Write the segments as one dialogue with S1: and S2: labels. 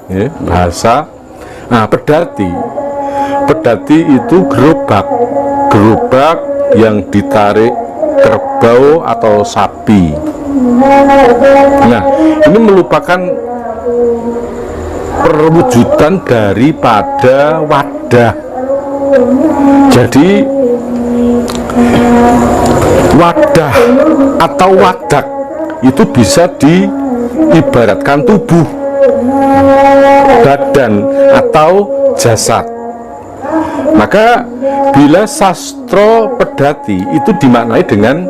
S1: ya, bahasa. Nah, pedati itu gerobak yang ditarik kerbau atau sapi. Nah, ini merupakan perwujudan daripada wadah. Jadi wadah atau wadak itu bisa diibaratkan tubuh, badan atau jasad. Maka bila sastra pedati itu dimaknai dengan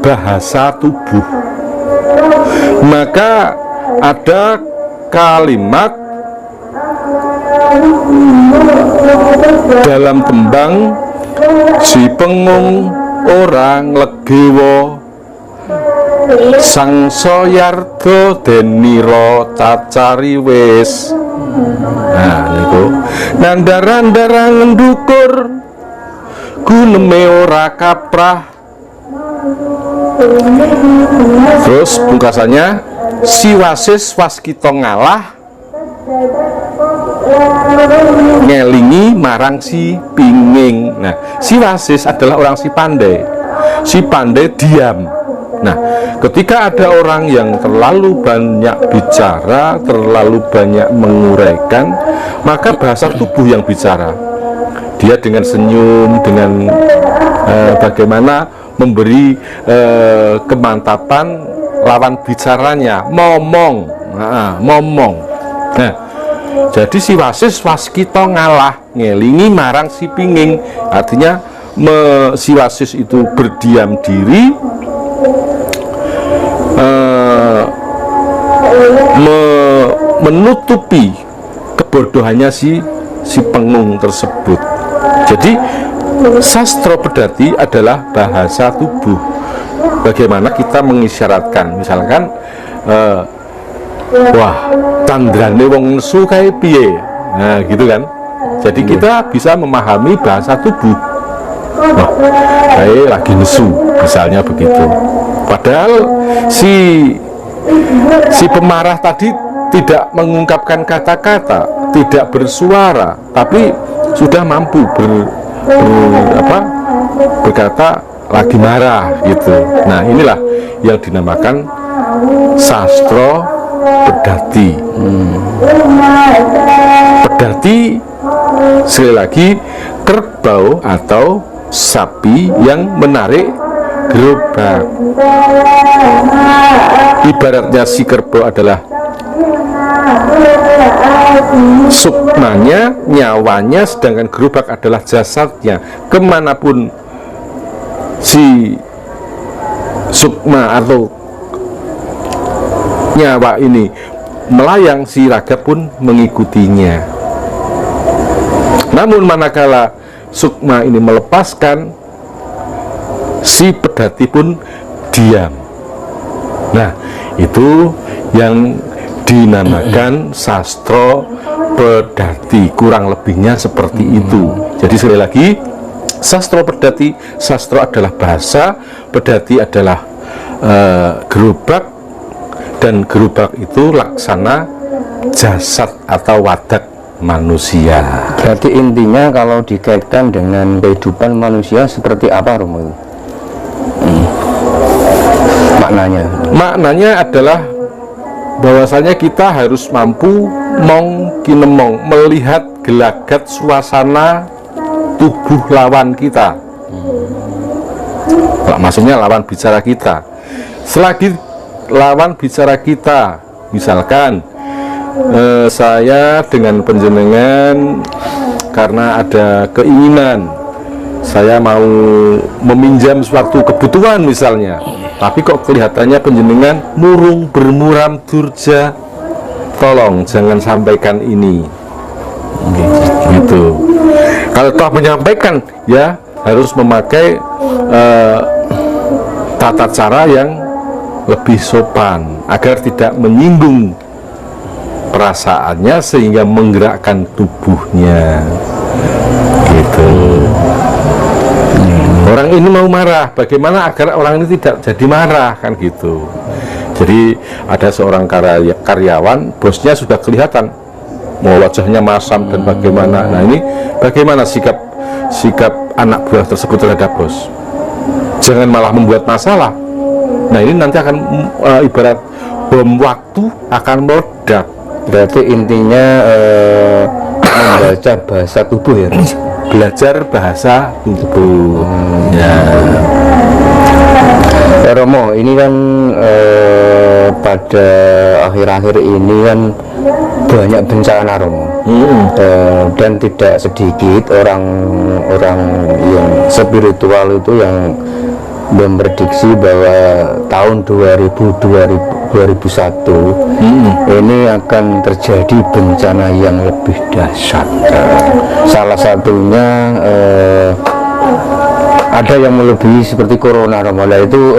S1: bahasa tubuh, maka ada kalimat dalam tembang si pengung orang legewo sang soyardo deniro cacari wis. Nah niku nandara-ndara ngendukur guneme ora kaprah. Terus pungkasannya si wasis waskita ngalah ngelingi marang si pinging. Nah, si wasis adalah orang si pandai diam. Nah, ketika ada orang yang terlalu banyak bicara, terlalu banyak menguraikan, maka bahasa tubuh yang bicara. Dia dengan senyum, dengan bagaimana memberi kemantapan lawan bicaranya, momong. Nah, jadi si wasis waskita ngalah ngelingi marang si pinging, artinya si wasis itu berdiam diri, menutupi kebodohannya si pengung tersebut. Jadi sastra pedati adalah bahasa tubuh. Bagaimana kita mengisyaratkan, misalkan wah, tandrane wong nesu kae piye. Nah, gitu kan. Jadi kita bisa memahami bahasa tubuh. Wah, kae lagi nesu, misalnya begitu. Padahal si pemarah tadi tidak mengungkapkan kata-kata, tidak bersuara, tapi sudah mampu berkata lagi marah gitu. Nah, inilah yang dinamakan sastra pedati. Pedati sekali lagi kerbau atau sapi yang menarik gerobak. Ibaratnya si kerbau adalah sukmanya, nyawanya, sedangkan gerobak adalah jasadnya. Kemanapun si sukma atau nyawa ini melayang, si raga pun mengikutinya. Namun manakala sukma ini melepaskan, si pedati pun diam. Nah, itu yang dinamakan sastra pedati, kurang lebihnya seperti itu. Jadi sekali lagi, sastra pedati, sastra adalah bahasa, pedati adalah gerobak, dan gerobak itu laksana jasad atau wadak manusia.
S2: Berarti intinya kalau dikaitkan dengan kehidupan manusia seperti apa, Romo?
S1: Maknanya adalah bahwasanya kita harus mampu kinemong melihat gelagat suasana tubuh lawan kita. Maksudnya lawan bicara kita. Selagi lawan bicara kita, misalkan saya dengan panjenengan karena ada keinginan, saya mau meminjam suatu kebutuhan misalnya, tapi kok kelihatannya panjenengan murung bermuram durja, tolong jangan sampaikan ini, gitu. Kalau toh menyampaikan, ya harus memakai tata cara yang lebih sopan agar tidak menyinggung perasaannya sehingga menggerakkan tubuhnya, gitu. Orang ini mau marah, bagaimana agar orang ini tidak jadi marah, kan gitu. Jadi ada seorang karyawan, bosnya sudah kelihatan mau wajahnya masam dan bagaimana. Nah ini bagaimana sikap anak buah tersebut terhadap bos? Jangan malah membuat masalah. Nah ini nanti akan ibarat bom waktu akan meledak.
S2: Berarti intinya membaca bahasa tubuh ya,
S1: Belajar bahasa tubuh. Ya.
S2: Romo, ini kan pada akhir-akhir ini kan banyak bencana, Romo. Dan tidak sedikit orang-orang yang spiritual itu yang memprediksi bahwa tahun 2001 ini akan terjadi bencana yang lebih dahsyat. Salah satunya ada yang melebihi seperti corona, Romo. Nah, itu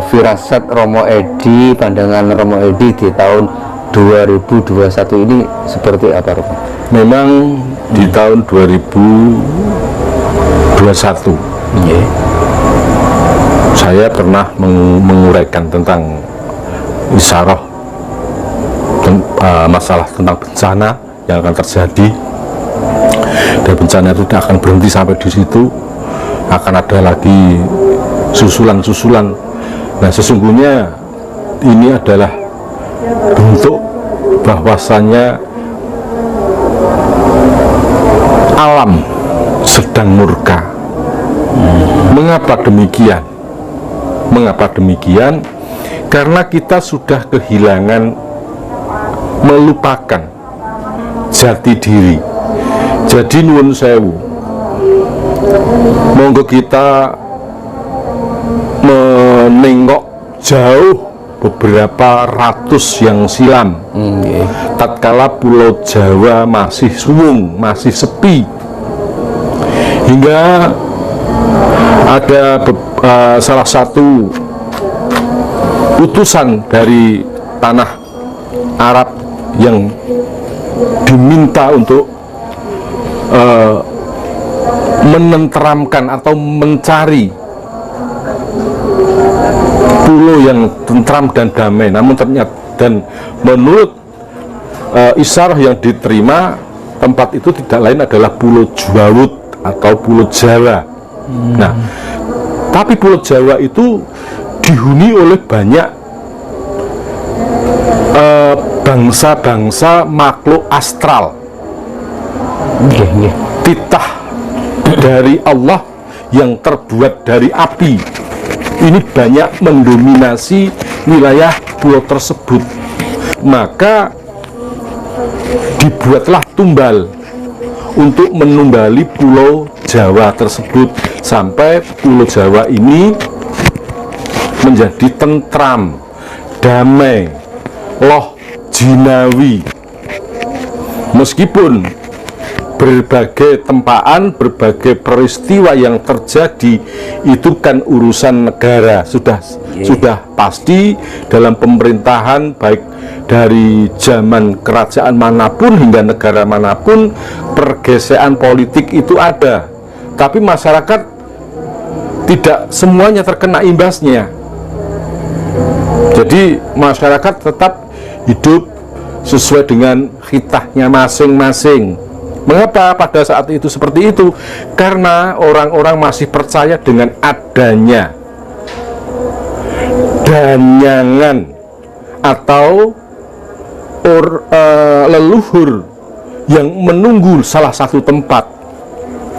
S2: firasat Romo Edi, pandangan Romo Edi di tahun 2021 ini seperti apa, Romo?
S1: Memang di tahun 2021 saya pernah menguraikan tentang isyarah masalah tentang bencana yang akan terjadi, dan bencana itu tidak akan berhenti sampai di situ, akan ada lagi susulan-susulan. Nah sesungguhnya ini adalah bentuk bahwasannya alam sedang murka. Mengapa demikian? Mengapa demikian? Karena kita sudah kehilangan, melupakan jati diri. Jadi nuwun sewu, monggo kita menengok jauh beberapa ratus yang silam, tatkala Pulau Jawa masih suwung, masih sepi, hingga ada salah satu utusan dari tanah Arab yang diminta untuk menenteramkan atau mencari pulau yang tentram dan damai. Namun ternyata, dan menurut isyarah yang diterima, tempat itu tidak lain adalah Pulau Jawud atau Pulau Jawa. Nah, tapi Pulau Jawa itu dihuni oleh banyak bangsa-bangsa makhluk astral, titah dari Allah yang terbuat dari api. Ini banyak mendominasi wilayah pulau tersebut. Maka dibuatlah tumbal untuk menumbali Pulau Jawa tersebut, sampai Pulau Jawa ini menjadi tentram, damai, loh jinawi. Meskipun berbagai tempaan, berbagai peristiwa yang terjadi itu kan urusan negara, sudah pasti dalam pemerintahan, baik dari zaman kerajaan manapun hingga negara manapun, pergeseran politik itu ada. Tapi masyarakat tidak semuanya terkena imbasnya. Jadi masyarakat tetap hidup sesuai dengan khitahnya masing-masing. Mengapa pada saat itu seperti itu? Karena orang-orang masih percaya dengan adanya danyangan atau leluhur yang menunggu salah satu tempat.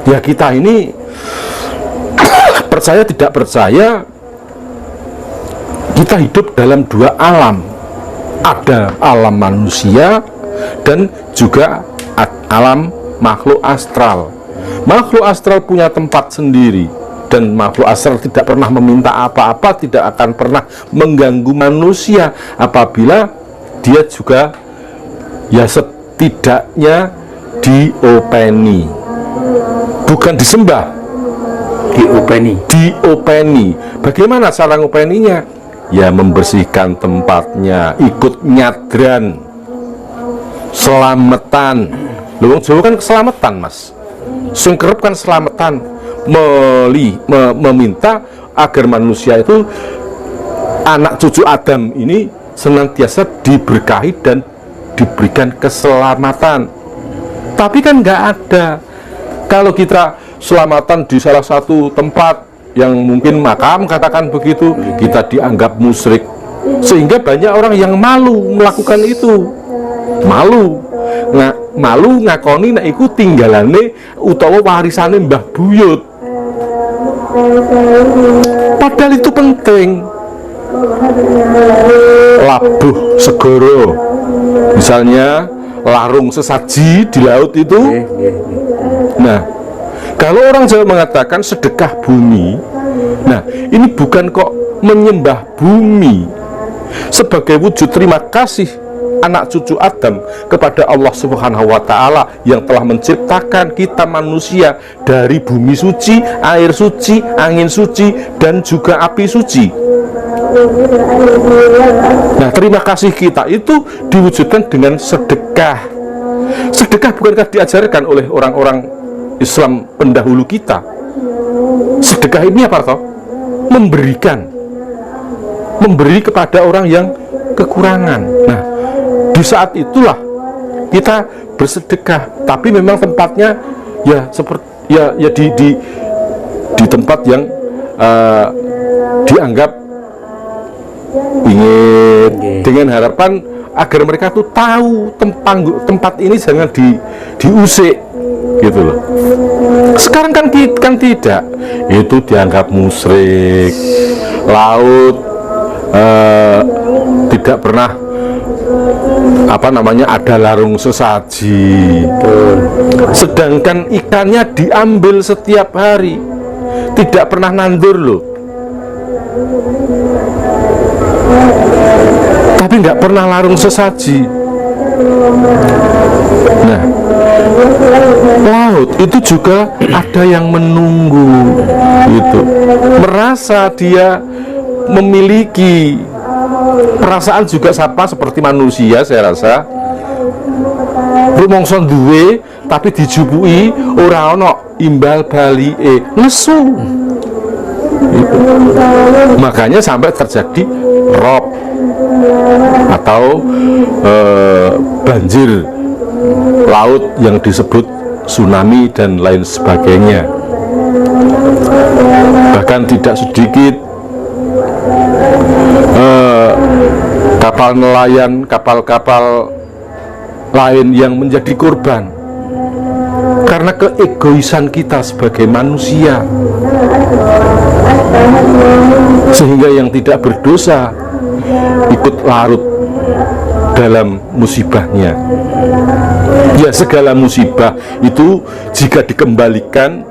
S1: Ya kita ini percaya tidak percaya, kita hidup dalam dua alam. Ada alam manusia dan juga alam makhluk astral. Makhluk astral punya tempat sendiri, dan makhluk astral tidak pernah meminta apa-apa, tidak akan pernah mengganggu manusia apabila dia juga ya setidaknya diopeni, bukan disembah, diopeni. Bagaimana cara ngopeninya? Ya membersihkan tempatnya, ikut nyadran, selamatan. Lu Jawa kan keselamatan, Mas. Sing kerep kan selamatan, meminta agar manusia itu, anak cucu Adam ini senantiasa diberkahi dan diberikan keselamatan. Tapi kan nggak ada. Kalau kita selamatan di salah satu tempat yang mungkin makam, katakan begitu, kita dianggap musyrik, sehingga banyak orang yang malu melakukan itu. Malu ngakoni nek iku tinggalane utawa warisane Mbah Buyut. Padahal itu penting. Labuh segoro, misalnya larung sesaji di laut itu. Nah, kalau orang Jawa mengatakan sedekah bumi, nah ini bukan kok menyembah bumi sebagai wujud terima kasih anak cucu Adam kepada Allah Subhanahu wa Ta'ala yang telah menciptakan kita manusia dari bumi suci, air suci, angin suci, dan juga api suci. Nah, terima kasih kita itu diwujudkan dengan sedekah. Sedekah bukankah diajarkan oleh orang-orang Islam pendahulu kita? Sedekah ini apa toh? Memberi kepada orang yang kekurangan. Nah, di saat itulah kita bersedekah, tapi memang tempatnya ya seperti ya di tempat yang dianggap ingin, dengan harapan agar mereka tuh tahu tempat ini jangan diusik gitu loh. Sekarang kan tidak, itu dianggap musyrik. Laut tidak pernah ada larung sesaji, sedangkan ikannya diambil setiap hari, tidak pernah nandur loh, tapi nggak pernah larung sesaji. Nah, laut itu juga ada yang menunggu, gitu, merasa dia memiliki perasaan juga seperti manusia. Saya rasa rumangsa duwe tapi dijupui ora ana imbal balike, nesu gitu. Makanya sampai terjadi rob atau banjir laut yang disebut tsunami dan lain sebagainya. Bahkan tidak sedikit kapal nelayan, kapal-kapal lain yang menjadi korban karena keegoisan kita sebagai manusia, sehingga yang tidak berdosa ikut larut dalam musibahnya. Ya, segala musibah itu jika dikembalikan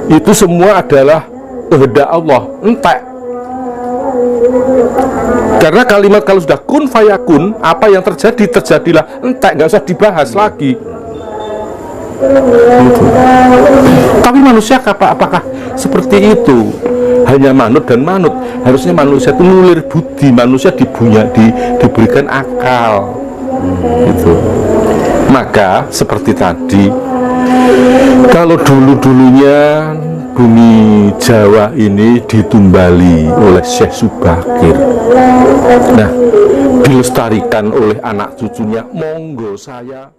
S1: itu semua adalah kehendak Allah, entek. Karena kalimat kalau sudah kun fayakun, apa yang terjadi terjadilah, entek, nggak usah dibahas lagi. Gitu. Tapi manusia apakah seperti itu? Hanya manut dan manut. Harusnya manusia itu nulir budi, manusia diberikan akal. Gitu. Maka seperti tadi, kalau dulu-dulunya bumi Jawa ini ditumbali oleh Syekh Subakir, nah dilestarikan oleh anak cucunya, monggo saya